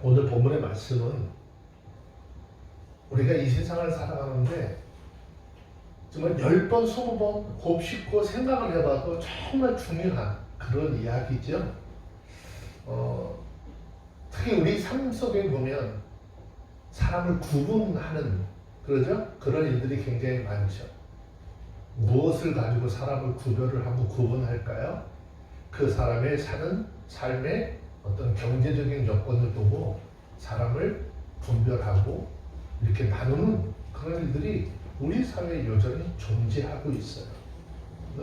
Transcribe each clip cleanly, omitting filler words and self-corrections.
오늘 본문의 말씀은 우리가 이 세상을 살아가는데 정말 10번, 20번 곱씹고 생각을 해봐도 정말 중요한 그런 이야기죠. 특히 우리 삶 속에 보면 사람을 구분하는 그러죠? 그런 일들이 굉장히 많죠. 무엇을 가지고 사람을 구별을 하고 구분할까요? 그 사람의 사는 삶의 어떤 경제적인 여건을 보고 사람을 분별하고 이렇게 나누는 그런 일들이 우리 사회에 여전히 존재하고 있어요.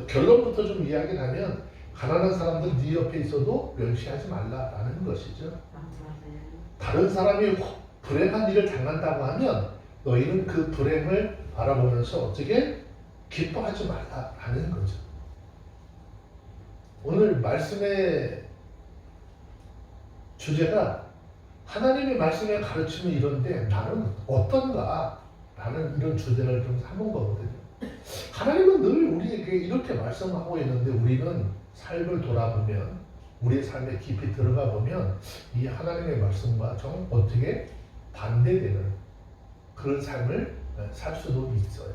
결론부터 좀 이야기를 하면 가난한 사람들 네 옆에 있어도 멸시하지 말라라는 것이죠. 다른 사람이 불행한 일을 당한다고 하면 너희는 그 불행을 바라보면서 어떻게 기뻐하지 말라라는 거죠. 오늘 말씀의 주제가 하나님의 말씀에 가르치면 이런데 나는 어떤가? 라는 이런 주제를 좀 삼은 거거든요. 하나님은 늘 우리에게 이렇게 말씀하고 있는데 우리는 삶을 돌아보면 우리의 삶에 깊이 들어가 보면 이 하나님의 말씀과 좀 어떻게 반대되는 그런 삶을 살 수도 있어요.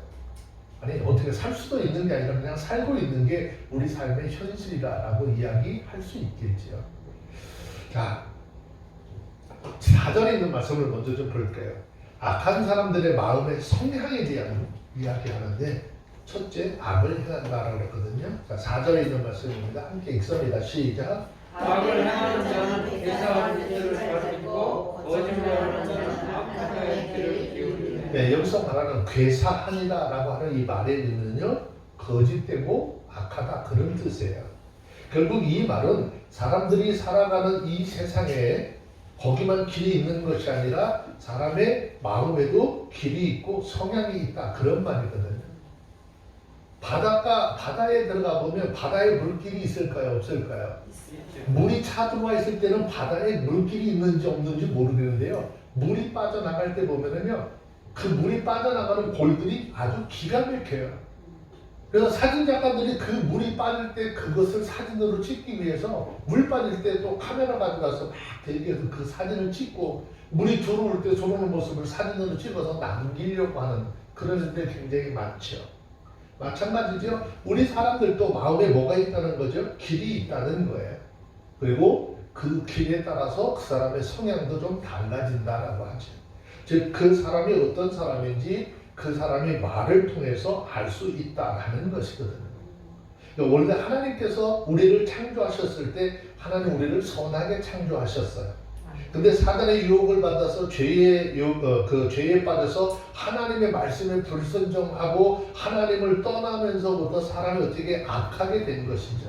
아니 어떻게 살 수도 있는 게 아니라 그냥 살고 있는 게 우리 삶의 현실이라고 이야기할 수 있겠지요. 자, 4절에 있는 말씀을 먼저 좀 볼게요. 악한 사람들의 마음의 성향에 대한 이야기하는데 첫째, 악을 행한다라고 그랬거든요. 자, 4절에 있는 말씀입니다. 함께 읽습니다. 시작. 악을 행하는 자는 대사하는 일을 가리키고 거짓말하는 자는 악한 길을 기울이네. 네, 여기서 말하는 괴사하니라라고 하는 이 말의 의미는요, 거짓되고 악하다 그런 뜻이에요. 결국 이 말은 사람들이 살아가는 이 세상에 거기만 길이 있는 것이 아니라 사람의 마음에도 길이 있고 성향이 있다 그런 말이거든요. 바다에 들어가 보면 바다에 물길이 있을까요? 없을까요? 물이 차 들어와 있을 때는 바다에 물길이 있는지 없는지 모르겠는데요. 물이 빠져나갈 때 보면은요, 그 물이 빠져나가는 골들이 아주 기가 막혀요. 그래서 사진작가들이 그 물이 빠질 때 그것을 사진으로 찍기 위해서 물 빠질 때 또 카메라 가져가서 막 대기해서 그 사진을 찍고 물이 들어올 때 들어오는 모습을 사진으로 찍어서 남기려고 하는 그런 일들이 굉장히 많죠. 마찬가지죠. 우리 사람들도 마음에 뭐가 있다는 거죠? 길이 있다는 거예요. 그리고 그 길에 따라서 그 사람의 성향도 좀 달라진다라고 하죠. 즉 그 사람이 어떤 사람인지 그 사람의 말을 통해서 알 수 있다라는 것이거든요. 원래 하나님께서 우리를 창조하셨을 때 하나님 우리를 선하게 창조하셨어요. 근데 사단의 유혹을 받아서 죄에 빠져서 하나님의 말씀에 불순종하고 하나님을 떠나면서부터 사람이 어떻게 악하게 된 것이죠.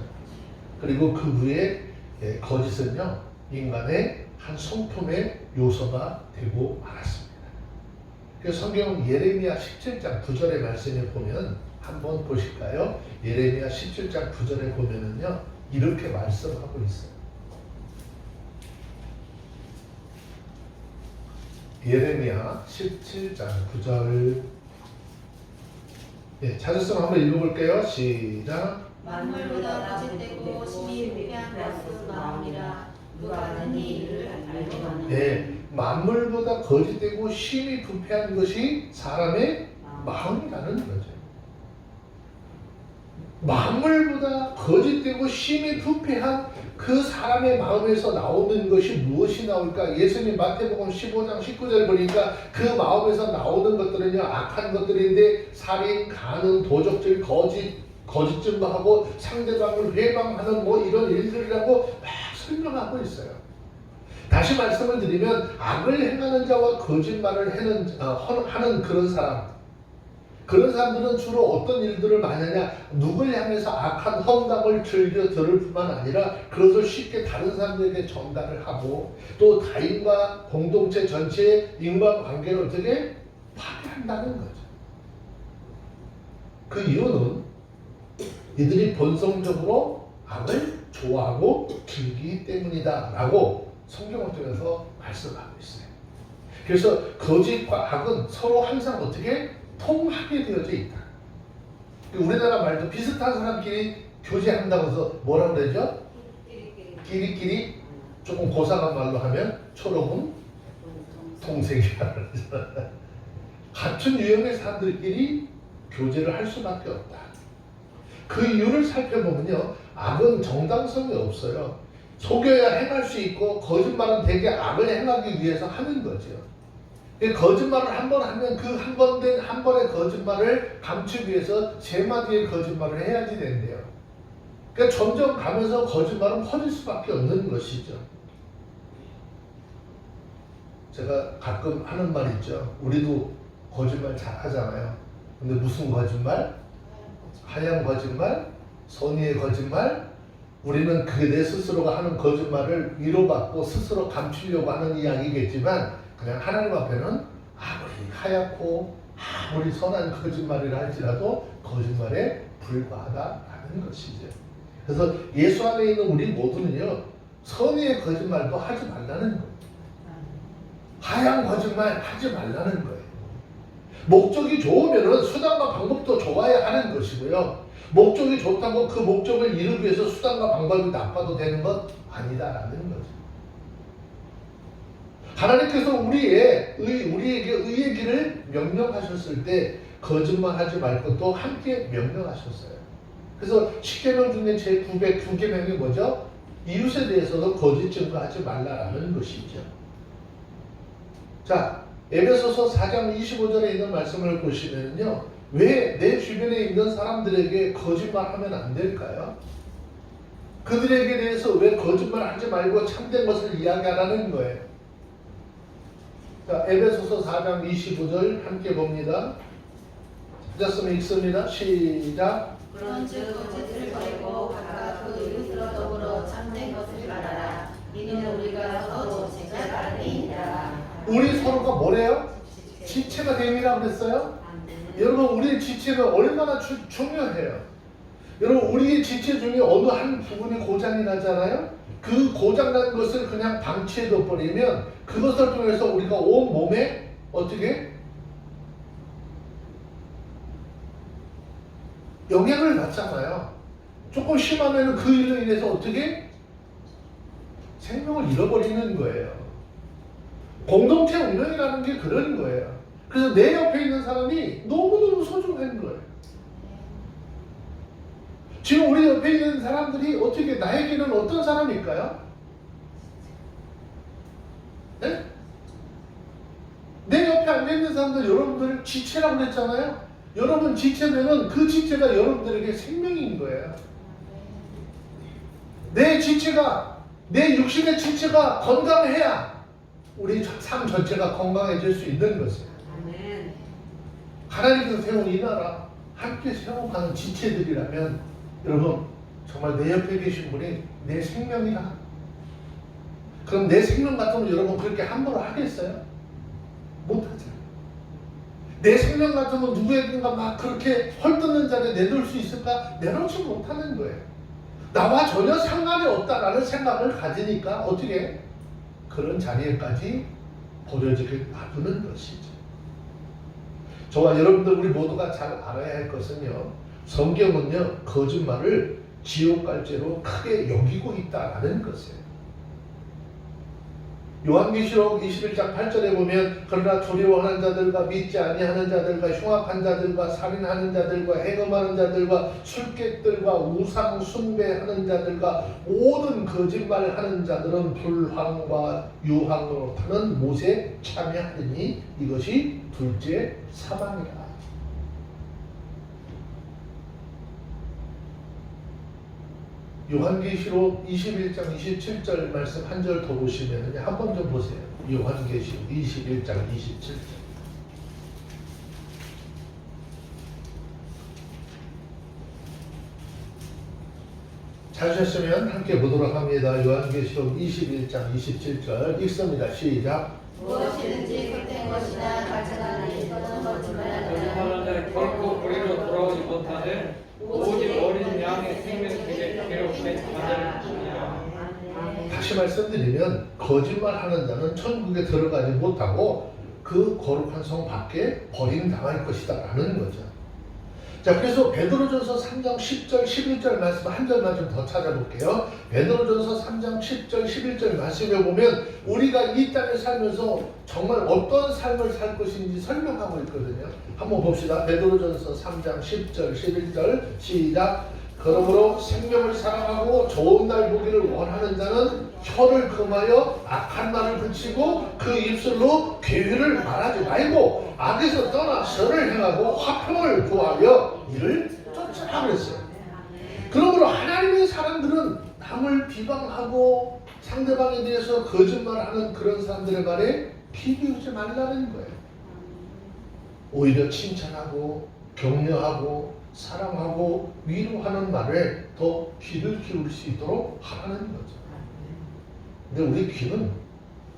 그리고 그 후에 거짓은요, 인간의 한 성품의 요소가 되고 말았습니다. 그래서 성경은 예레미야 17장 9절의 말씀에 보면 한번 보실까요? 예레미야 17장 9절에 보면은요, 이렇게 말씀하고 있어요. 예레미야 17장 9절. 네, 찾았으면 한번 읽어볼게요. 시작. 만물보다 거짓되고 심히 부패한 것은 마음이라 누가 능히 이를 알거든. 네, 만물보다 거짓되고 심히 부패한 것이 사람의 마음이라는 거죠. 만물보다 거짓되고 심히 부패한 그 사람의 마음에서 나오는 것이 무엇이 나올까? 예수님 마태복음 15장 19절 보니까 그 마음에서 나오는 것들은요, 악한 것들인데 살인, 간음, 도적질, 거짓 증거하고 상대방을 회방하는 뭐 이런 일들이라고 막 설명하고 있어요. 다시 말씀을 드리면 악을 행하는 자와 거짓말을 하는 그런 사람들은 주로 어떤 일들을 많이 하냐, 누굴 향해서 악한 험담을 즐겨 들을 뿐만 아니라 그것을 쉽게 다른 사람들에게 전달을 하고 또 타인과 공동체 전체의 인간관계를 어떻게 파괴한다는 거죠. 그 이유는 이들이 본성적으로 악을 좋아하고 즐기기 때문이다 라고 성경을 통해서 말씀하고 있어요. 그래서 거짓과 악은 서로 항상 어떻게 통하게 되어져 있다. 우리나라 말도 비슷한 사람끼리 교제한다고 해서 뭐라고 그러죠? 끼리끼리 조금 고상한 말로 하면 초록은 동생이라 그러잖아. 같은 유형의 사람들끼리 교제를 할 수밖에 없다. 그 이유를 살펴보면요, 악은 정당성이 없어요. 속여야 행할 수 있고 거짓말은 되게 악을 행하기 위해서 하는 거죠. 거짓말을 한 번 하면 그 한 번의 거짓말을 감추기 위해서 세 마디의 거짓말을 해야지 된대요. 그러니까 점점 가면서 거짓말은 커질 수밖에 없는 것이죠. 제가 가끔 하는 말 있죠. 우리도 거짓말 잘 하잖아요. 근데 무슨 거짓말? 하얀 거짓말? 선의의 거짓말? 우리는 그게 내 스스로가 하는 거짓말을 위로받고 스스로 감추려고 하는 이야기겠지만 그냥 하나님 앞에는 아무리 하얗고 아무리 선한 거짓말이라 할지라도 거짓말에 불과하다라는 것이죠. 그래서 예수 안에 있는 우리 모두는요, 선의의 거짓말도 하지 말라는 거예요. 하얀 거짓말 하지 말라는 거예요. 목적이 좋으면 수단과 방법도 좋아야 하는 것이고요. 목적이 좋다고 그 목적을 이루기 위해서 수단과 방법이 나빠도 되는 것 아니다라는 거죠. 하나님께서 우리에게 의의 길을 명령하셨을 때 거짓말하지 말 것도 함께 명령하셨어요. 그래서 10계명 중에 제 9계명이 뭐죠? 이웃에 대해서도 거짓 증거하지 말라라는 것이죠. 자, 에베소서 4장 25절에 있는 말씀을 보시면요, 왜 내 주변에 있는 사람들에게 거짓말하면 안 될까요? 그들에게 대해서 왜 거짓말하지 말고 참된 것을 이야기하라는 거예요. 자, 에베소서 4장 25절 함께 봅니다. 찾았으면 읽습니다. 시작. 그런즉 거짓을 버리고 각각 그 이웃으로 더불어 참된 것을 말하라. 이는 우리가 서로 제자 아니니라. 우리 서로가 뭐래요? 지체가 됨이라고 그랬어요? 여러분, 우리의 지체는 얼마나 중요해요. 여러분, 우리의 지체 중에 어느 한 부분이 고장이 나잖아요? 그 고장난 것을 그냥 방치해둬 버리면 그것을 통해서 우리가 온 몸에 어떻게? 영향을 받잖아요. 조금 심하면 그 일로 인해서 어떻게? 생명을 잃어버리는 거예요. 공동체 운명이라는 게 그런 거예요. 그래서 내 옆에 있는 사람이 너무너무 소중한 거예요. 지금 우리 옆에 있는 사람들이 어떻게 나에게는 어떤 사람일까요? 네? 내 옆에 앉아있는 사람들 여러분들 지체라고 그랬잖아요. 여러분 지체되면 그 지체가 여러분들에게 생명인 거예요. 내 지체가, 내 육신의 지체가 건강해야 우리 삶 전체가 건강해질 수 있는 것이에요. 하나님께서 세운 이 나라 함께 세워가는 지체들이라면 여러분 정말 내 옆에 계신 분이 내 생명이라. 그럼 내 생명 같으면 여러분 그렇게 함부로 하겠어요? 못하죠. 내 생명 같으면 누구에게인가 막 그렇게 헐뜯는 자리에 내놓을 수 있을까? 내놓지 못하는 거예요. 나와 전혀 상관이 없다라는 생각을 가지니까 어떻게 그런 자리에까지 버려지게 놔두는 것이죠. 저와 여러분들 우리 모두가 잘 알아야 할 것은요, 성경은요 거짓말을 지옥갈죄로 크게 여기고 있다라는 것이에요. 요한계시록 21장 8절에 보면 그러나 두려워하는 자들과 믿지 아니하는 자들과 흉악한 자들과 살인하는 자들과 해금하는 자들과 술객들과 우상 숭배하는 자들과 모든 거짓말하는 자들은 불황과 유황으로 타는 못에 참여하리니 이것이 둘째 사망이라. 요한계시록 21장 27절 말씀 한 절 더 보시면 한 번 좀 보세요. 요한계시록 21장 27절. 찾으셨으면 함께 보도록 합니다. 요한계시록 21장 27절 읽습니다. 시작. 무엇이든지 헛된 것이나 가짜나 이거는 거짓말하는 자는 결코 우리로 돌아오지 못하되 오직 어린 양의 생명길에 괴롭게 만들었느니라. 다시 말씀드리면 거짓말하는 자는 천국에 들어가지 못하고 그 거룩한 성 밖에 버림당할 것이다 라는 거죠. 자, 그래서 베드로전서 3장 10절 11절 말씀 한 절만 좀 더 찾아볼게요. 베드로전서 3장 10절 11절 말씀에 보면 우리가 이 땅에 살면서 정말 어떤 삶을 살 것인지 설명하고 있거든요. 한번 봅시다. 베드로전서 3장 10절 11절 시작. 그러므로 생명을 사랑하고 좋은 날 보기를 원하는 자는 혀를 금하여 악한 말을 그치고 그 입술로 괴를 말하지 말고 악에서 떠나 선을 행하고 화평을 구하여 이를 쫓으라 그랬어요. 그러므로 하나님의 사람들은 남을 비방하고 상대방에 대해서 거짓말하는 그런 사람들의 말에 귀 기울이지 말라는 거예요. 오히려 칭찬하고 격려하고 사랑하고 위로하는 말에 더 귀를 기울일 수 있도록 하라는 거죠. 근데 우리 귀는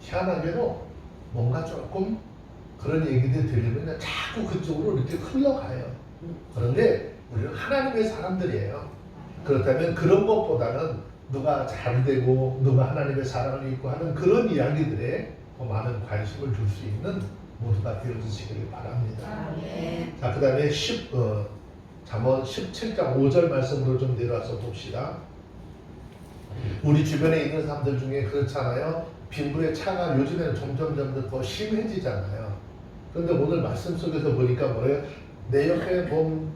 희한하게도 뭔가 조금 그런 얘기들 들리면 자꾸 그쪽으로 이렇게 흘러가요. 그런데 우리는 하나님의 사람들이에요. 그렇다면 그런 것보다는 누가 잘 되고 누가 하나님의 사랑을 입고 하는 그런 이야기들에 더 많은 관심을 줄 수 있는 모두가 되어주시길 바랍니다. 자, 그 다음에 잠언 17장 5절 말씀으로 좀 내려와서 봅시다. 우리 주변에 있는 사람들 중에 그렇잖아요. 빈부의 차가 요즘에는 점점 더 심해지잖아요. 그런데 오늘 말씀 속에서 보니까 뭐래요? 내 옆에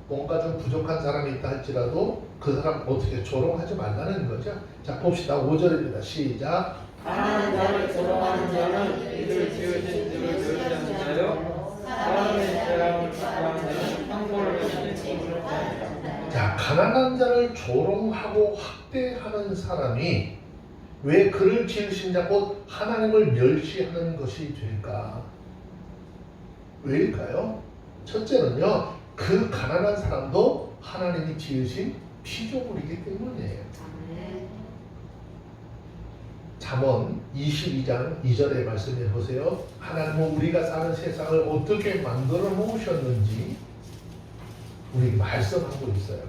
뭔가 좀 부족한 사람이 있다 할지라도 그 사람 어떻게 조롱하지 말라는 거죠. 자, 봅시다. 5절입니다. 시작. 가난한 자를 조롱하는 자는 이를 지으신 이를 지으신 자요 사람의 사랑을 축하하는 자는 형벌을 받는 책임을 받는다. 자, 가난한 자를 조롱하고 학대하는 사람이 왜 그를 지으신 자 곧 하나님을 멸시하는 것이 될까? 왜일까요? 첫째는요, 그 가난한 사람도 하나님이 지으신 피조물이기 때문이에요. 잠언 22장 2절의 말씀을 보세요. 하나님은 우리가 사는 세상을 어떻게 만들어 놓으셨는지 우리에게 말씀하고 있어요.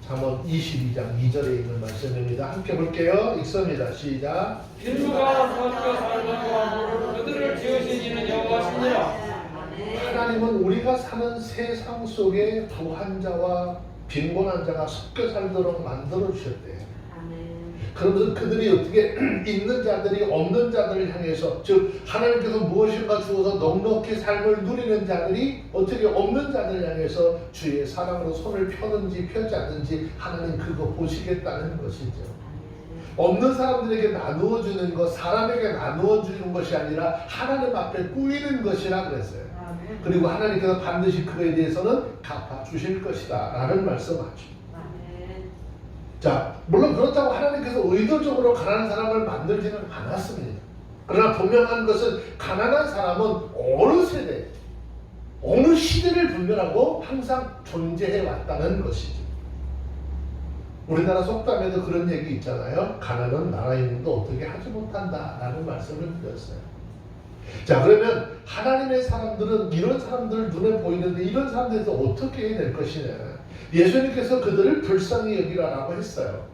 잠언 22장 2절에 있는 말씀입니다. 함께 볼게요. 읽습니다. 시작. 빈부가 섞여 살던 그들을 지으신 이는 여호와시니라. 하나님은 우리가 사는 세상 속에 부한 자와 빈곤한 자가 섞여 살도록 만들어 주셨대요. 그러면서 그들이 어떻게 있는 자들이 없는 자들을 향해서, 즉 하나님께서 무엇인가 주어서 넉넉히 삶을 누리는 자들이 어떻게 없는 자들을 향해서 주의 사랑으로 손을 펴는지 펴지 않는지 하나님 그거 보시겠다는 것이죠. 없는 사람들에게 나누어 주는 것, 사람에게 나누어 주는 것이 아니라 하나님 앞에 꾸이는 것이라 그랬어요. 그리고 하나님께서 반드시 그에 대해서는 갚아 주실 것이다 라는 말씀하죠. 자, 물론 그렇다고 하나님께서 의도적으로 가난한 사람을 만들지는 않았습니다. 그러나 분명한 것은 가난한 사람은 어느 세대, 어느 시대를 분별하고 항상 존재해 왔다는 것이죠. 우리나라 속담에도 그런 얘기 있잖아요. 가난은 나라 있는도 어떻게 하지 못한다 라는 말씀을 드렸어요. 자, 그러면 하나님의 사람들은 이런 사람들 눈에 보이는데 이런 사람들에서 어떻게 해야 될 것이냐. 예수님께서 그들을 불쌍히 여기라고 했어요.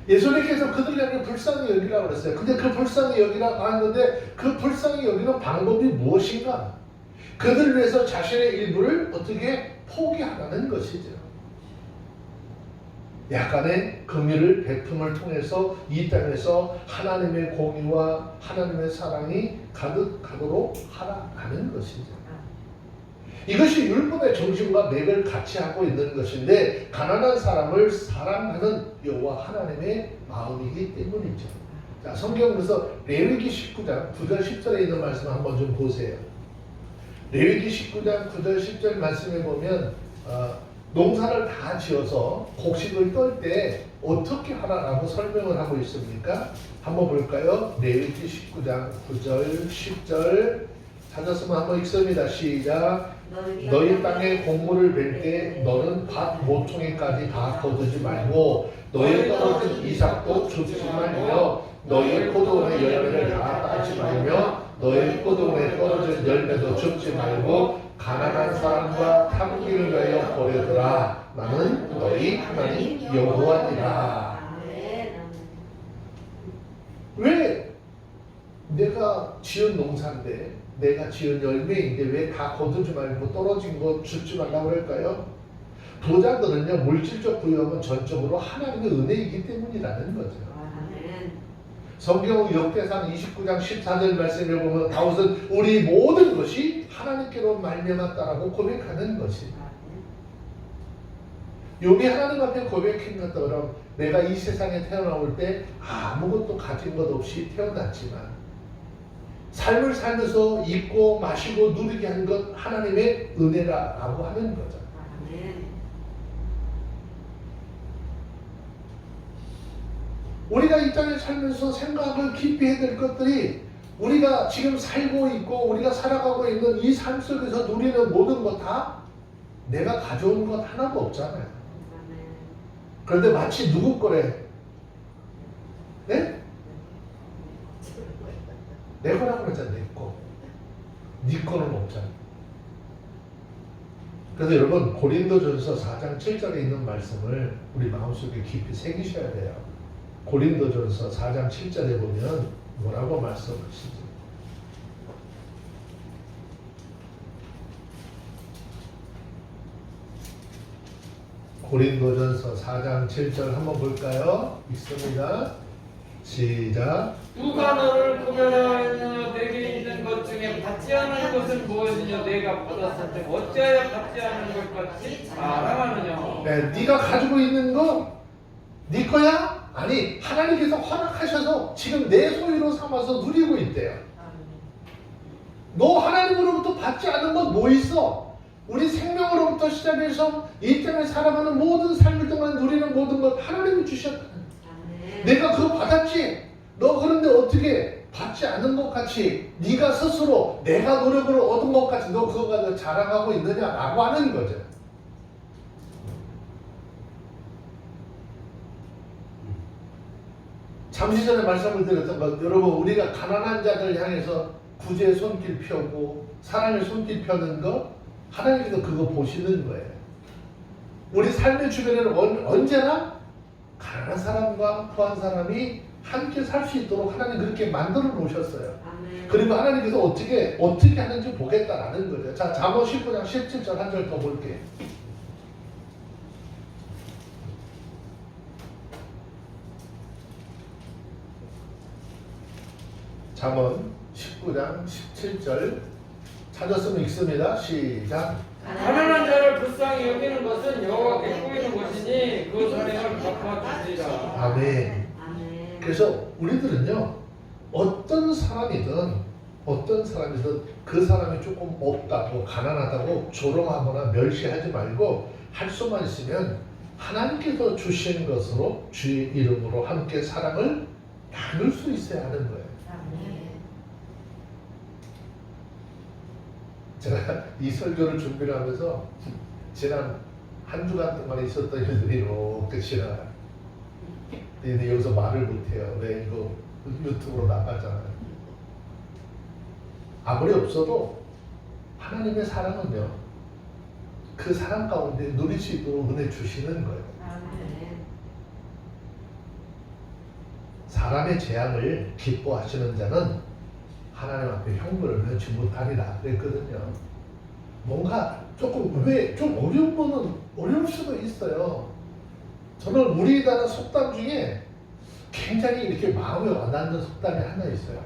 예수님께서 그들을 향해 불쌍히 여기라고 했어요. 근데 그 불쌍히 여기라고 하는데 그 불쌍히 여기는 방법이 무엇인가? 그들을 위해서 자신의 일부를 어떻게 포기하라는 것이죠. 약간의 긍휼을 베품을 통해서 이 땅에서 하나님의 공의와 하나님의 사랑이 가득하도록 하라는 것이죠. 이것이 율법의 정신과 맥을 같이 하고 있는 것인데 가난한 사람을 사랑하는 여호와 하나님의 마음이기 때문이죠. 자, 성경에서 레위기 19장 9절 10절에 있는 말씀 한번 좀 보세요. 레위기 19장 9절 10절 말씀에 보면 농사를 다 지어서 곡식을 떨 때 어떻게 하라라고 설명을 하고 있습니까? 한번 볼까요? 레위기 19장 9절 10절 찾았으면 한번 읽습니다. 시작. 너희 땅에 곡물을 벨 때 너는 밭 모퉁이까지 다 거두지 말고 너의 떨어진 이삭도 줍지 말며 너의 포도원의 열매를 다 따지 말며 너의 포도원에 떨어진 열매도 줍지 말고 가난한 사람과 탐기를 위하여 버려두라. 나는 너희 하나님 여호와니라. 왜 내가 지은 농사인데, 내가 지은 열매인데 왜 다 거두지 말고 떨어진 거 줍지 말라고 그럴까요? 부자들은요, 물질적 부유함은 전적으로 하나님의 은혜이기 때문이라는 거죠. 성경 역대상 29장 14절 말씀을 보면 다윗은 우리 모든 것이 하나님께로 말미암았다라고 고백하는 것이. 욥이 하나님 앞에 고백한 것처럼 내가 이 세상에 태어나올 때 아무것도 가진 것 없이 태어났지만 삶을 살면서 입고 마시고 누리게 한 것 하나님의 은혜라고 하는 거죠. 우리가 이 땅에 살면서 생각을 깊이 해야 될 것들이 우리가 지금 살고 있고 우리가 살아가고 있는 이 삶 속에서 누리는 모든 것 다 내가 가져온 것 하나도 없잖아요. 그런데 마치 누구 거래? 네? 내 거라고 그러잖아. 내 거. 네 거는 없잖아. 그래서 여러분 고린도전서 4장 7절에 있는 말씀을 우리 마음속에 깊이 새기셔야 돼요. 고린도전서 4장 7절에 보면 뭐라고 말씀하시죠? 고린도전서 4장 7절 한번 볼까요? 있습니다. 시작. 누가 너를 구별하였느냐? 내게 있는 것 중에 받지 않은 것은 무엇이냐? 내가 받았을 때 어찌하여 받지 않은 것 같이 자랑하느냐? 네, 네가 가지고 있는 거 네 거야? 아니, 하나님께서 허락하셔서 지금 내 소유로 삼아서 누리고 있대요. 너 하나님으로부터 받지 않은 건 뭐 있어? 우리 생명으로부터 시작해서 이 땅에 살아가는 모든 삶을 동안 누리는 모든 것 하나님이 주셨다. 내가 그거 받았지? 너 그런데 어떻게 받지 않은 것 같이 네가 스스로 내가 노력으로 얻은 것 같이 너 그거 가지고 자랑하고 있느냐라고 하는 거죠. 잠시 전에 말씀을 드렸던 것, 여러분 우리가 가난한 자들 향해서 구제의 손길 펴고 사랑의 손길 펴는 거 하나님께서 그거 보시는 거예요. 우리 삶의 주변에는 언제나 가난한 사람과 부한 사람이 함께 살 수 있도록 하나님 그렇게 만들어 놓으셨어요. 그리고 하나님께서 어떻게 하는지 보겠다라는 거죠. 자, 잠언 19장 17절 한 절 더 볼게요. 잠언 19장 17절 찾았으면 읽습니다. 시작. 가난한 자를 불쌍히 여기는 것은 여호와께 보이는 것이니 그 선행을 갚아주시리라. 아멘. 그래서 우리들은요, 어떤 사람이든 그 사람이 조금 없다고 가난하다고 조롱하거나 멸시하지 말고 할 수만 있으면 하나님께서 주신 것으로 주의 이름으로 함께 사랑을 나눌 수 있어야 하는 거예요. 제가 이 설교를 준비를 하면서 지난 한 주간 동안 있었던 일들이 이렇게 지나가요. 근데 여기서 말을 못해요. 왜 이거 유튜브로 나가잖아요. 아무리 없어도 하나님의 사랑은요, 그 사랑 가운데 누릴 수 있도록 은혜 주시는 거예요. 사람의 재앙을 기뻐하시는 자는 하나님 앞에 형벌을 면치 못하리라 그랬거든요. 뭔가 조금 좀 어려운 거는 어려울 수도 있어요. 저는 우리나라 속담 중에 굉장히 이렇게 마음에 와닿는 속담이 하나 있어요.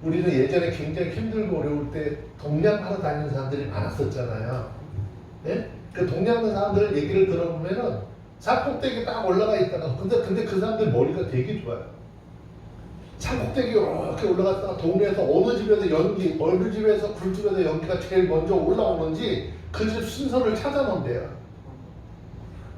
우리는 예전에 굉장히 힘들고 어려울 때 동냥하러 다니는 사람들이 많았었잖아요. 네? 그 동냥하는 사람들 얘기를 들어보면은 산꼭대기에 딱 올라가 있다가 근데 그 사람들 머리가 되게 좋아요. 산꼭대기 이렇게 올라갔다가 동네에서 어느 집에서 굴집에서 연기가 제일 먼저 올라오는지 그 집 순서를 찾아놓은대요.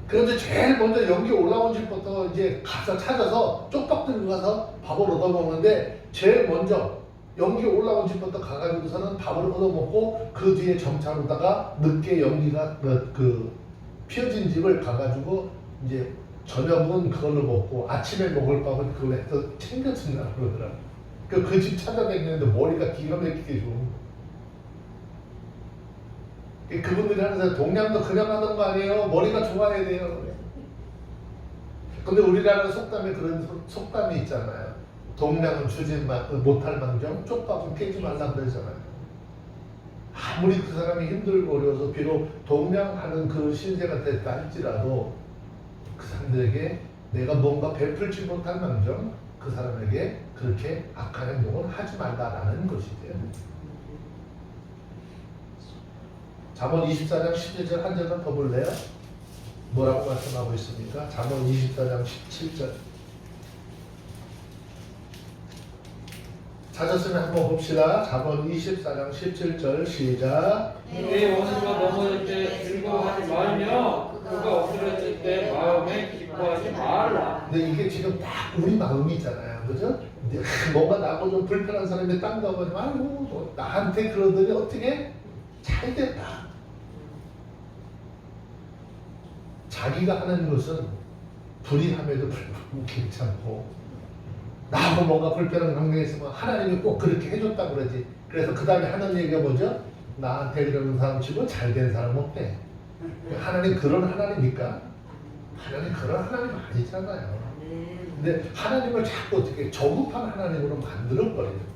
그런데 제일 먼저 연기 올라온 집부터 이제 가서 찾아서 쪽박 들고 가서 밥을 얻어먹는데 제일 먼저 연기 올라온 집부터 가가지고서는 밥을 얻어먹고 그 뒤에 정차로다가 늦게 연기가 피어진 집을 가가지고 이제 저녁은 그걸로 먹고 아침에 먹을 밥은 그걸 해서 챙겨준다고 그러더라고요. 그 집 찾아다니는데 머리가 기가 막히게 좋은 거예요. 그분들이 하는 동냥도 그냥 하는 거 아니에요. 머리가 좋아야 돼요. 근데 우리나라 속담에 그런 속담이 있잖아요. 동량은 주지 못할 망정 쪽밥은 깨지 말라 그러잖아요. 아무리 그 사람이 힘들고 어려워서 비록 동량하는 그 신세가 됐다 할지라도 그 사람들에게 내가 뭔가 베풀지 못할 망정 그 사람에게 그렇게 악한 행동을 하지 말라라는 것이죠. 잠언 24장 11절 한 절만 더 볼래요? 뭐라고 말씀하고 있습니까? 잠언 24장 17절 찾았으면 한번 봅시다. 잠언 24장 17절 시작. 내 원수가 넘어질 때 즐거워하지 말며 그가 엎드렸을 때 마음에 기뻐하지 말라. 근데 이게 지금 딱 우리 마음이잖아요. 그죠? 뭔가 나하고 좀 불편한 사람이 딴 거 보면 아이고 나한테 그러더니 어떻게 잘 됐다. 자기가 하는 것은 불의함에도 불구하고 괜찮고 나하고 뭔가 불편한 관계에 있으면 하나님이 꼭 그렇게 해줬다 그러지. 그래서 그 다음에 하는 얘기가 뭐죠? 나한테 이러는 사람 치고 잘된 사람 없대. 하나님 그런 하나님입니까? 하나님 그런 하나님 아니잖아요. 근데 하나님을 자꾸 어떻게 저급한 하나님으로 만들어버려요.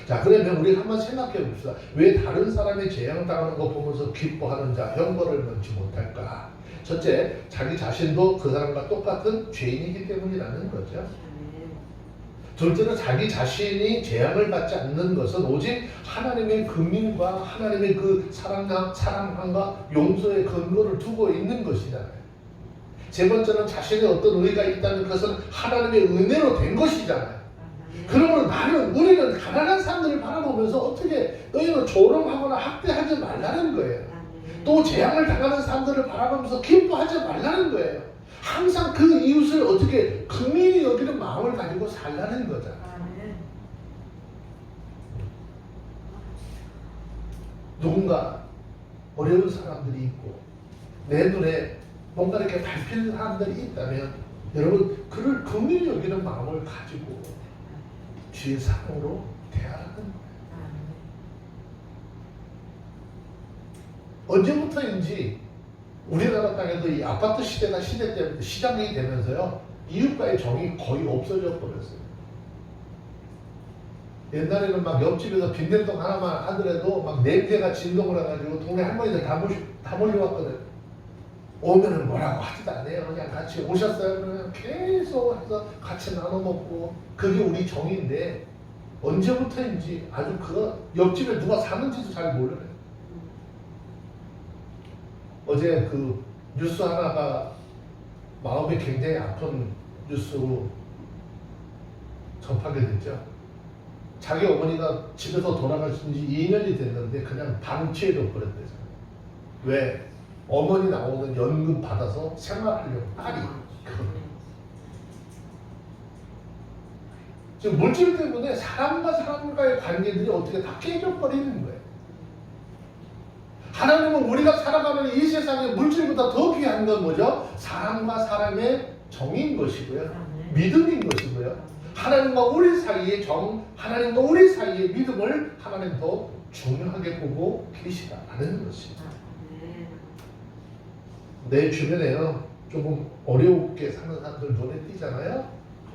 자, 그러면 우리 한번 생각해 봅시다. 왜 다른 사람의 재앙당하는 거 보면서 기뻐하는 자 형벌을 면치 못할까? 첫째, 자기 자신도 그 사람과 똑같은 죄인이기 때문이라는 거죠. 둘째는 자기 자신이 재앙을 받지 않는 것은 오직 하나님의 긍휼과 하나님의 그 사랑함과 용서의 근거를 두고 있는 것이잖아요. 세 번째는 자신의 어떤 의가 있다는 것은 하나님의 은혜로 된 것이잖아요. 그러면 우리는 가난한 사람들을 바라보면서 어떻게 너희는 조롱하거나 학대하지 말라는 거예요. 또 재앙을 당하는 사람들을 바라보면서 기뻐하지 말라는 거예요. 항상 그 이웃을 어떻게 긍휼히 여기는 마음을 가지고 살라는 거잖아. 누군가 어려운 사람들이 있고 내 눈에 뭔가 이렇게 밟히는 사람들이 있다면 여러분 그를 긍휼히 여기는 마음을 가지고 주의 사랑으로 대하라는 거예요. 언제부터인지 우리나라 땅에도 이 아파트 시대 때문에 시장이 되면서요 이웃과의 정이 거의 없어져 버렸어요. 옛날에는 막 옆집에서 빈대떡 하나만 하더라도 막 냄새가 진동을 해가지고 동네 할머니들 다 몰려왔거든. 오면은 뭐라고 하지도 않아요. 그냥 같이 오셨어요. 그러면 계속 해서 같이 나눠 먹고 그게 우리 정인데 언제부터인지 아주 그 옆집에 누가 사는지도 잘 몰라요. 어제 그 뉴스 하나가 마음이 굉장히 아픈 뉴스로 접하게 됐죠. 자기 어머니가 집에서 돌아가신 지 2년이 됐는데 그냥 방치해둬 버렸대요. 왜? 어머니 나오는 연금 받아서 생활하려고 딸이. 지금 물질 때문에 사람과 사람과의 관계들이 어떻게 다 깨져버리는 거예요. 하나님은 우리가 살아가는 이 세상에 물질보다 더 귀한 건 뭐죠? 사람과 사람의 정인 것이고요. 믿음인 것이고요. 하나님과 우리 사이의 하나님과 우리 사이의 믿음을 하나님 더 중요하게 보고 계시다는 것입니다. 내 주변에요 조금 어렵게 사는 사람들 눈에 띄잖아요.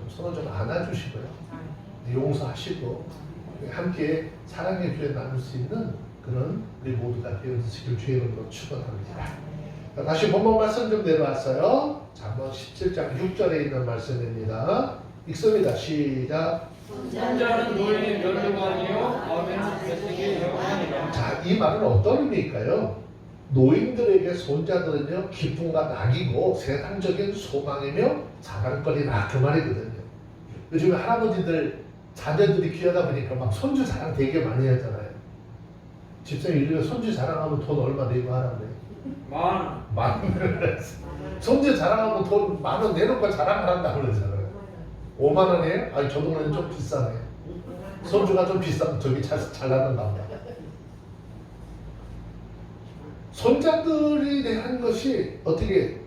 서로 좀 안아주시고요. 용서하시고 함께 사랑의 교회 나눌 수 있는 그런 우리 모두가 되어주시길 주의 이름으로 축원합니다. 다시 본문 말씀 좀 내려왔어요. 잠언 17장 6절에 있는 말씀입니다. 읽습니다. 시작. 손자는 노인의 면류관이요 아멘은 백성의 영광이라. 자, 이 말은 어떤 의미일까요? 노인들에게 손자들은요 기쁨과 낙이고 세상적인 소망이며 자랑거리나 그 말이거든요. 요즘에 할아버지들 자녀들이 귀하다 보니까 막 손주 자랑 되게 많이 하잖아요. 집사님 요즘에 손주 자랑하면 돈 얼마 내고 하라고 그래요? 만 원. 손주 자랑하면 돈 10,000원 내놓고 자랑하란다고 그러잖아요. 5만 원이에요? 아니 저 동네는 좀 비싸네. 손주가 좀 비싸면 저기 잘 나는가 보다. 손자들이 대한 것이 어떻게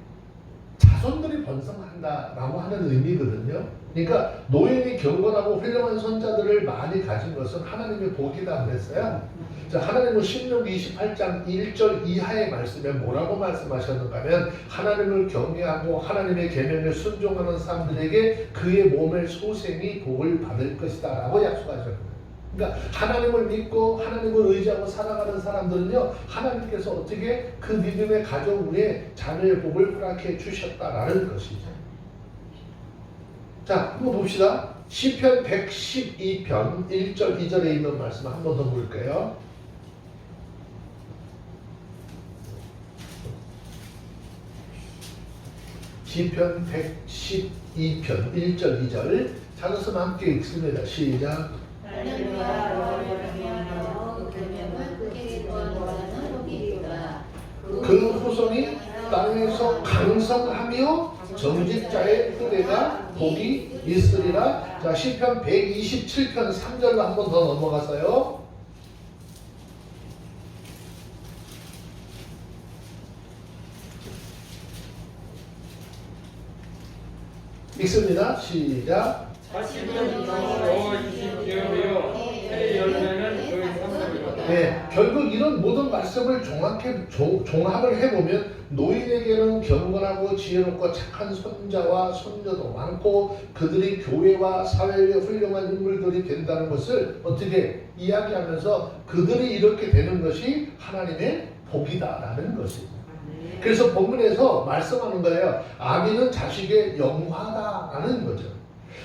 자손들이 번성한다라고 하는 의미거든요. 그러니까 노인이 경건하고 훌륭한 손자들을 많이 가진 것은 하나님의 복이다 그랬어요. 자, 하나님은 신명기 28장 1절 이하의 말씀에 뭐라고 말씀하셨는가 하면 하나님을 경외하고 하나님의 계명에 순종하는 사람들에게 그의 몸의 소생이 복을 받을 것이다 라고 약속하셨거든요. 그러니까 하나님을 믿고 하나님을 의지하고 살아가는 사람들은요, 하나님께서 어떻게 그 믿음의 가정 위에 자녀의 복을 허락해 주셨다라는 것이죠. 자, 한번 봅시다. 시편 112편 1절 2절에 있는 말씀 한 번 더 볼게요. 시편 112편 1절 2절 찾았으면 함께 읽습니다. 시작. 할렐루야 여호와를 경외하며 그 계명을 굳게 구하는 자는 복이 있도다. 그 후손이 땅에서 강성하며 정직자의 후대가 복이 있으리라. 자, 시편 127편 3절로 한 번 더 넘어가서요. 읽습니다. 시작. 자신은 여호와이신 기업이요 새 열매는 그 상급이로다. 네, 결국 이런 모든 말씀을 종합을 해보면 노인에게는 경건하고 지혜롭고 착한 손자와 손녀도 많고 그들이 교회와 사회의 훌륭한 인물들이 된다는 것을 어떻게 이야기하면서 그들이 이렇게 되는 것이 하나님의 복이다라는 것입니다. 그래서 본문에서 말씀하는 거예요. 아기는 자식의 영화다라는 거죠.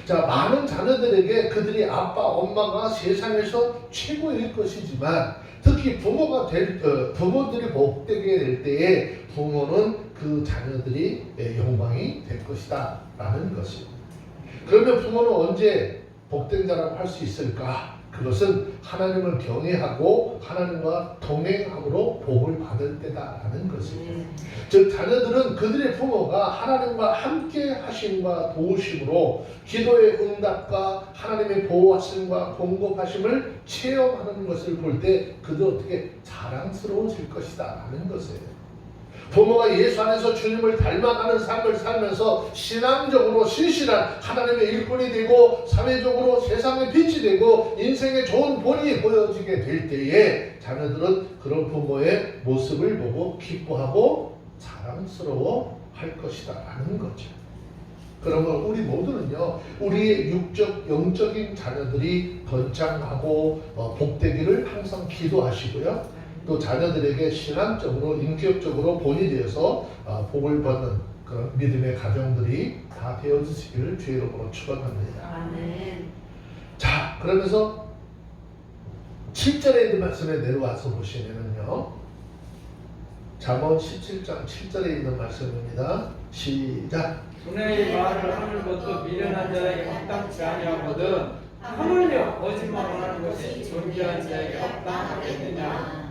자, 많은 자녀들에게 그들이 아빠, 엄마가 세상에서 최고일 것이지만 특히 부모들이 복되게 될 때에 부모는 그 자녀들이 영광이 될 것이다 라는 것입니다. 그러면 부모는 언제 복된 자라고 할 수 있을까? 그것은 하나님을 경외하고 하나님과 동행함으로 복을 받을 때다라는 것입니다. 즉 자녀들은 그들의 부모가 하나님과 함께 하심과 도우심으로 기도의 응답과 하나님의 보호하심과 공급하심을 체험하는 것을 볼 때 그들 어떻게 자랑스러워질 것이다 라는 것이에요. 부모가 예수 안에서 주님을 닮아가는 삶을 살면서 신앙적으로 신실한 하나님의 일꾼이 되고 사회적으로 세상의 빛이 되고 인생의 좋은 본이 보여지게 될 때에 자녀들은 그런 부모의 모습을 보고 기뻐하고 자랑스러워 할 것이다 라는 거죠. 그러면 우리 모두는요, 우리의 육적, 영적인 자녀들이 번창하고 복되기를 항상 기도하시고요. 또 자녀들에게 신앙적으로 인격적으로 본이 되어서 복을 받는 그런 믿음의 가정들이 다 되어지시기를 주의 이름으로 축원합니다. 아멘. 자, 그러면서 7절에 있는 말씀에 내려와서 보시면요, 잠언 17장 7절에 있는 말씀입니다. 시작. 분의 말을 하는 것도 미련한 자에게 합당치 아니하거든 하물며 거짓말을 하는 것이 존귀한 자에게 합당하겠느냐.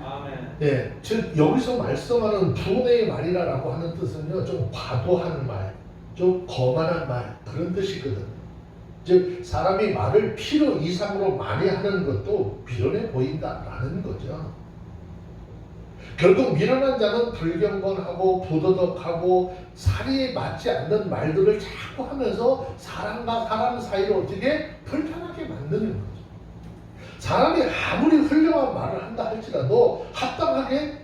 네, 즉 여기서 말씀하는 분의 말이라고 하는 뜻은요, 좀 과도한 말, 좀 거만한 말 그런 뜻이거든요. 즉 사람이 말을 필요 이상으로 많이 하는 것도 미련해 보인다라는 거죠. 결국 미련한 자는 불경건하고 부도덕하고 사리에 맞지 않는 말들을 자꾸 하면서 사람과 사람 사이를 어떻게 불편하게 만드는 거죠. 사람이 아무리 훌륭한 말을 한다 할지라도 합당하게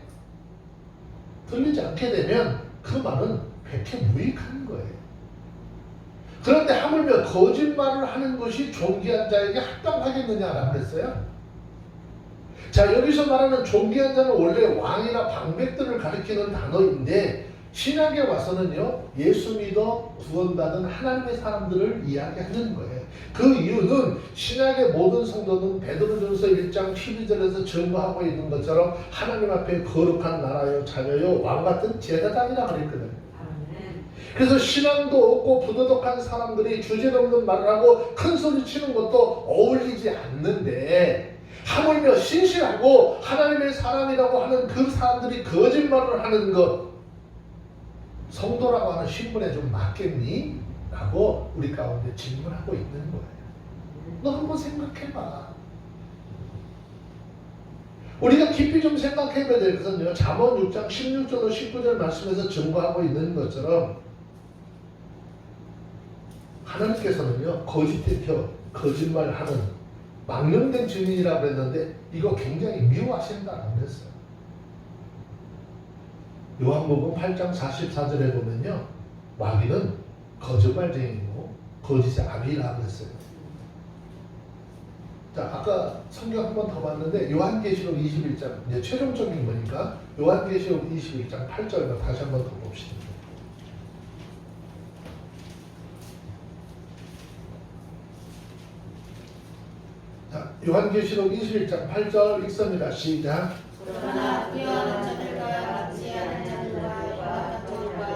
들리지 않게 되면 그 말은 백해무익한 거예요. 그런데 하물며 거짓말을 하는 것이 존귀한 자에게 합당하겠느냐라고 했어요. 자, 여기서 말하는 존귀한 자는 원래 왕이나 방백들을 가리키는 단어인데 신약에 와서는요, 예수 믿어 구원받은 하나님의 사람들을 이야기하는 거예요. 그 이유는 신약의 모든 성도는 베드로전서 1장 12절에서 증거하고 있는 것처럼 하나님 앞에 거룩한 나라요 자녀요 왕같은 제사장이라 그랬거든요. 그래서 신앙도 없고 부도덕한 사람들이 주제넘는 말을 하고 큰 소리 치는 것도 어울리지 않는데 하물며 신실하고 하나님의 사람이라고 하는 그 사람들이 거짓말을 하는 것, 성도라고 하는 신분에 좀 맞겠니? 라고 우리 가운데 질문하고 있는 거예요. 너 한번 생각해봐. 우리가 깊이 좀 생각해봐야 될 것은요, 잠언 6장 16절로 19절 말씀에서 증거하고 있는 것처럼 하나님께서는요 거짓말하는 망령된 증인이라고 그랬는데 이거 굉장히 미워하신다고 그랬어요. 요한복음 8장 44절에 보면요 마귀는 거짓말쟁이고 거짓의 아비라고 했어요. 자, 아까 성경 한 번 더 봤는데 요한계시록 21장 이제 최종적인 거니까 요한계시록 21장 8절만 다시 한 번 더 봅시다. 자, 요한계시록 21장 8절 읽습니다. 시작. 그러나 뛰어난 자들과 같이 하는 자들과 가족과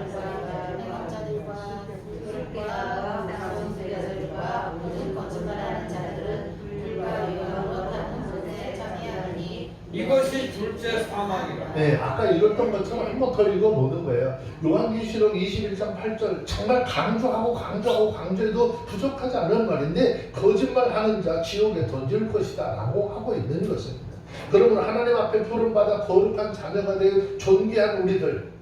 사람들과 행업자들과 그들과 나쁜 세력들과 모든 거짓말하는 자들은 불과 유황으로 타는 불에 참여하니 이것이 둘째 사망이라. 네, 아까 읽었던 것처럼 한 번 더 읽어보는 거예요. 요한계시록 21장 8절 정말 강조해도 부족하지 않은 말인데 거짓말하는 자 지옥에 던질 것이다 라고 하고 있는 것입니다. 그러면 하나님 앞에 부름받아 거룩한 자녀가 되어 존귀한 우리들,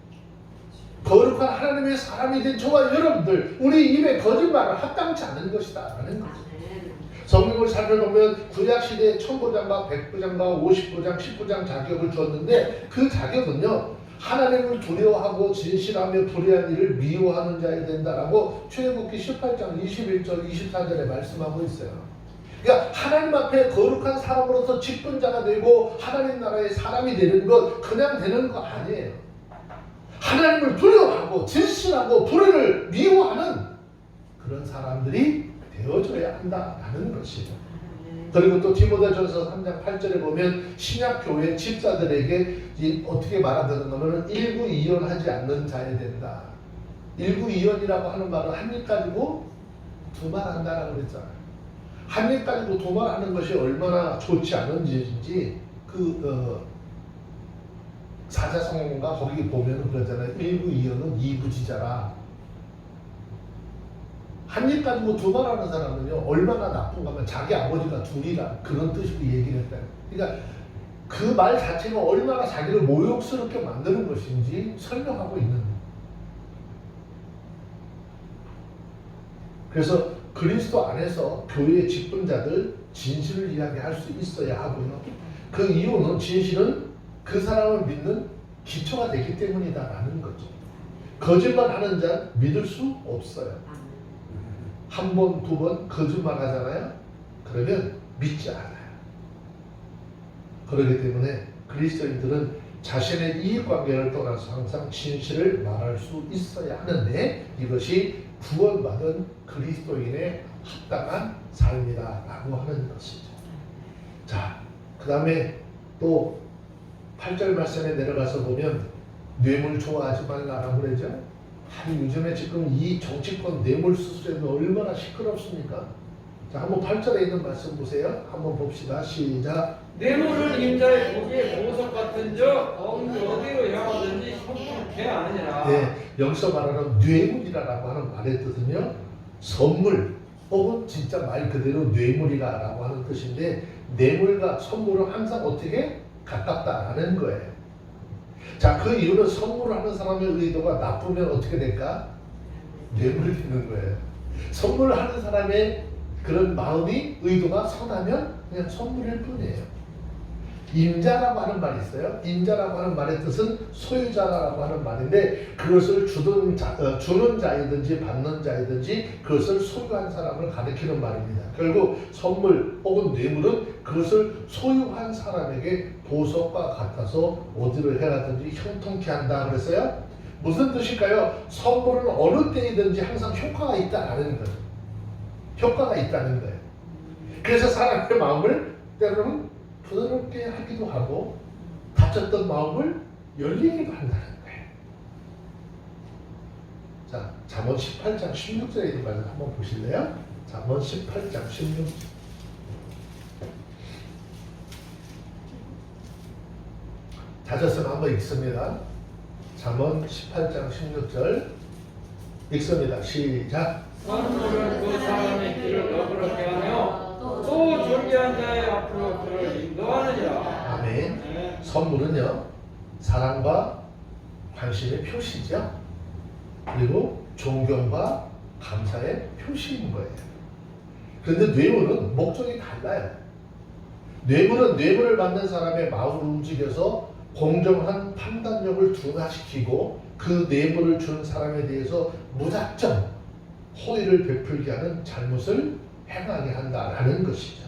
거룩한 하나님의 사람이 된 저와 여러분들, 우리 입에 거짓말은 합당치 않은 것이다 라는 거죠. 성경을 살펴보면 구약시대에 천부장과 백부장과 59장, 19장 자격을 줬는데 그 자격은요 하나님을 두려워하고 진실하며 불의한 일을 미워하는 자야 된다라고 출애굽기 18장 21절 24절에 말씀하고 있어요. 그러니까 하나님 앞에 거룩한 사람으로서 직분자가 되고 하나님 나라의 사람이 되는 것 그냥 되는 거 아니에요. 하나님을 두려워하고 진실하고 불의를 미워하는 그런 사람들이 되어줘야 한다라는 것이죠. 그리고 또 디모데전서 3장 8절에 보면 신약교회 집사들에게 어떻게 말하는 거면 일구이연하지 않는 자야 된다. 일구이연이라고 하는 말은 한 입 가지고 두말한다라고 그랬잖아요. 한 입 가지고 두말하는 것이 얼마나 좋지 않은지 사자성어가 거기 보면 그러잖아요. 일구이연은 이부지자라. 한 입 가지고 두말하는 사람은요 얼마나 나쁜가 하면 자기 아버지가 둘이라 그런 뜻으로 얘기를 했다. 그러니까 그 말 자체가 얼마나 자기를 모욕스럽게 만드는 것인지 설명하고 있는 거예요. 그래서 그리스도 안에서 교회의 직분자들 진실을 이야기할 수 있어야 하고요. 그 이유는 진실은 그 사람을 믿는 기초가 되기 때문이다라는 거죠. 거짓말하는 자 믿을 수 없어요. 한 번, 두 번 거짓말 하잖아요. 그러면 믿지 않아요. 그렇기 때문에 그리스도인들은 자신의 이익관계를 떠나서 항상 진실을 말할 수 있어야 하는데 이것이 구원받은 그리스도인의 합당한 삶이다라고 하는 것이죠. 자, 그 다음에 또 8절 말씀에 내려가서 보면 뇌물 좋아하지 말라라고 그러죠. 요즘에 지금 이 정치권 뇌물 수수료는 얼마나 시끄럽습니까? 자, 한번 8절에 있는 말씀 보세요. 한번 봅시다. 시작. 뇌물은 임자의 보기에 보석 같은 저 어디로 향하든지 형통케 아니니라. 네, 여기서 말하는 뇌물이라고 하는 말의 뜻은요 선물 혹은 진짜 말 그대로 뇌물이라고 하는 뜻인데 뇌물과 선물은 항상 어떻게 가깝다라는 거예요. 자, 그 이유는 선물을 하는 사람의 의도가 나쁘면 어떻게 될까? 뇌물이 되는 거예요. 선물을 하는 사람의 그런 마음이 의도가 선하면 그냥 선물일 뿐이에요. 임자라고 하는 말이 있어요. 임자라고 하는 말의 뜻은 소유자라고 하는 말인데 그것을 주는 자이든지 받는 자이든지 그것을 소유한 사람을 가리키는 말입니다. 결국 선물 혹은 뇌물은 그것을 소유한 사람에게 보석과 같아서 어디를 해가든지 형통케 한다 그랬어요. 무슨 뜻일까요? 선물은 어느 때이든지 항상 효과가 있다는 거예요. 효과가 있다는 거예요. 그래서 사람의 마음을 때로는 부드럽게 하기도 하고 닫혔던 마음을 열리기도 한다는 거예요. 자, 잠언 18장 16절에 있는 말씀 한번 보실래요? 잠언 18장 16절. 닫았으면 한번 읽습니다. 잠언 18장 16절 읽습니다. 시작. 선물은 그 사람의 길을 너그럽게 하며 또 존귀한 자의 앞으로 그를 인도하느니라. 아멘. 네. 선물은요 사랑과 관심의 표시죠. 그리고 존경과 감사의 표시인 거예요. 그런데 뇌물은 목적이 달라요. 뇌물은 뇌물을 받는 사람의 마음을 움직여서 공정한 판단력을 둔화시키고 그 뇌물을 준 사람에 대해서 무작정 호의를 베풀게 하는 잘못을 행하게 한다라는 것이죠.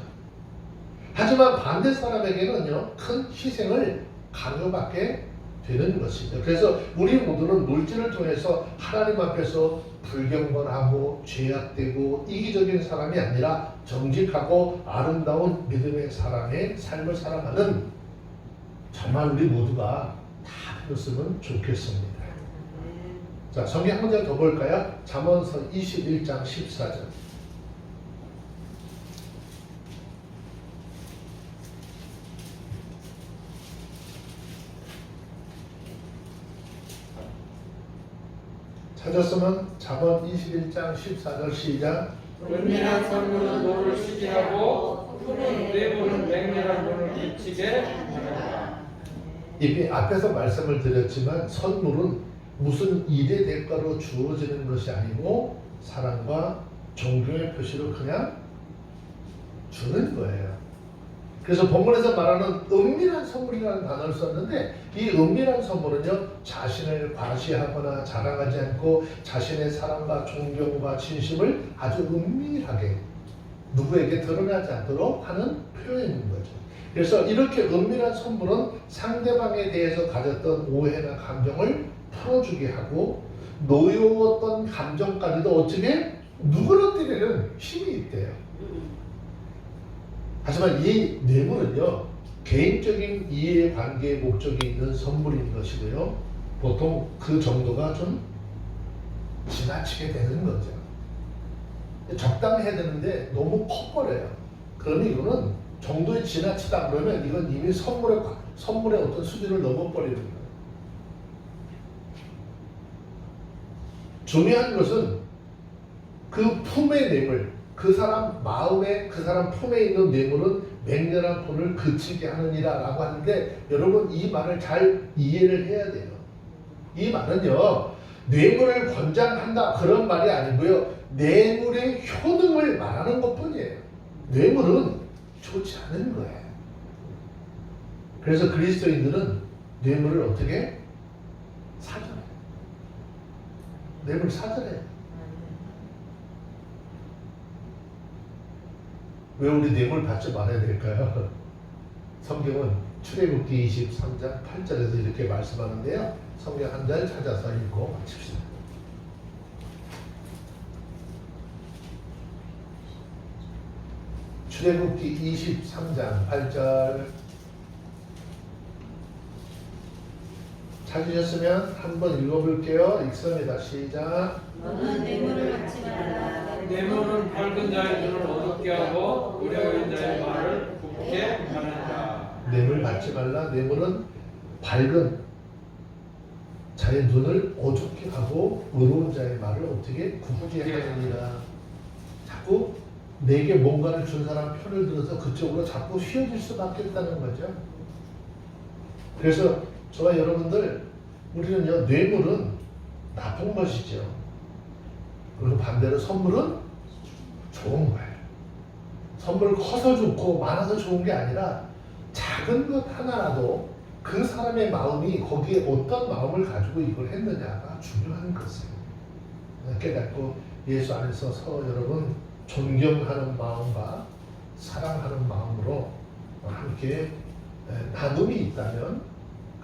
하지만 반대 사람에게는요, 큰 희생을 강요받게 되는 것이죠. 그래서 우리 모두는 물질을 통해서 하나님 앞에서 불경건하고 죄악되고 이기적인 사람이 아니라 정직하고 아름다운 믿음의 사람의 삶을 살아가는 정말 우리 모두가 다 되었으면 좋겠습니다. 자, 성경 한 문장 더 볼까요? 잠언서 21장 14절. 찾았으면 잠언 21장 14절 시작. 은밀한 선물은 노를 쉬게 하고 푸른 뇌물은 맹렬한 눈을 비치게 하느라. 이미 앞에서 말씀을 드렸지만 선물은 무슨 일의 대가로 주어지는 것이 아니고 사랑과 존경의 표시로 그냥 주는 거예요. 그래서 본문에서 말하는 은밀한 선물이라는 단어를 썼는데 이 은밀한 선물은요, 자신을 과시하거나 자랑하지 않고 자신의 사랑과 존경과 진심을 아주 은밀하게 누구에게 드러나지 않도록 하는 표현인 거죠. 그래서 이렇게 은밀한 선물은 상대방에 대해서 가졌던 오해나 감정을 풀어주게 하고 놓여왔던 감정까지도 어떻게 누그러뜨리는 힘이 있대요. 하지만 이 뇌물은요, 개인적인 이해관계의 목적이 있는 선물인 것이고요, 보통 그 정도가 좀 지나치게 되는 거죠. 적당해야 되는데 너무 커버려요. 그러면 이거는 정도에 지나치다 그러면 이건 이미 선물의 어떤 수준을 넘어버리는 거예요. 중요한 것은 그 품의 뇌물, 그 사람 마음에, 그 사람 품에 있는 뇌물은 맹렬한 돈을 그치게 하느니라 라고 하는데, 여러분 이 말을 잘 이해를 해야 돼요. 이 말은요, 뇌물을 권장한다 그런 말이 아니고요, 뇌물의 효능을 말하는 것 뿐이에요. 뇌물은 좋지 않은 거예요. 그래서 그리스도인들은 뇌물을 어떻게? 사전해요. 뇌물 사전해요. 왜 우리 뇌물 받지 말아야 될까요? 성경은 출애굽기 23장 8절에서 이렇게 말씀하는데요. 성경 한 절 찾아서 읽고 마칩시다. 출애굽기 23장 8절 찾으셨으면 한번 읽어볼게요. 읽습니다. 시작. 너는 뇌물을 받지 말라. 뇌물은 밝은 자의 눈을 어둡게 하고 의로운 자의 말을 굽게 하느니라. 뇌물 받지 말라. 뇌물은 밝은 자의 눈을 어둡게 하고 의로운 자의 말을 어떻게 굽게 하느니라. 자꾸 내게 뭔가를 준 사람 편을 들어서 그쪽으로 자꾸 휘어질 수밖에 없다는 거죠. 그래서 저와 여러분들, 우리는요, 뇌물은 나쁜 것이죠. 그리고 반대로 선물은 좋은 거예요. 선물 커서 좋고 많아서 좋은 게 아니라 작은 것 하나라도 그 사람의 마음이 거기에 어떤 마음을 가지고 이걸 했느냐가 중요한 것이에요. 깨닫고 예수 안에서 서로 여러분 존경하는 마음과 사랑하는 마음으로 함께 나눔이 있다면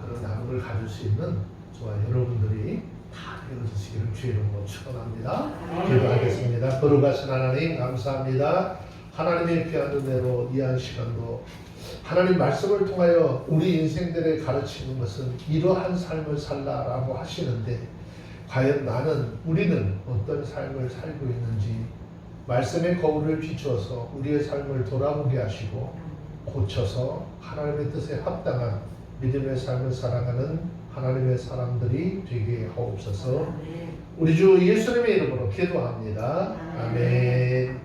그런 나눔을 가질 수 있는 저와 여러분들이 다 되어주시기를 주의 이름으로 축원합니다. 기도하겠습니다. 거룩하신 하나님 감사합니다. 하나님의 귀한 은혜로 이 한 시간도 하나님 말씀을 통하여 우리 인생들에 가르치는 것은 이러한 삶을 살라라고 하시는데, 과연 우리는 어떤 삶을 살고 있는지 말씀의 거울을 비추어서 우리의 삶을 돌아보게 하시고 고쳐서 하나님의 뜻에 합당한 믿음의 삶을 살아가는 하나님의 사람들이 되게 하옵소서. 우리 주 예수님의 이름으로 기도합니다. 아멘.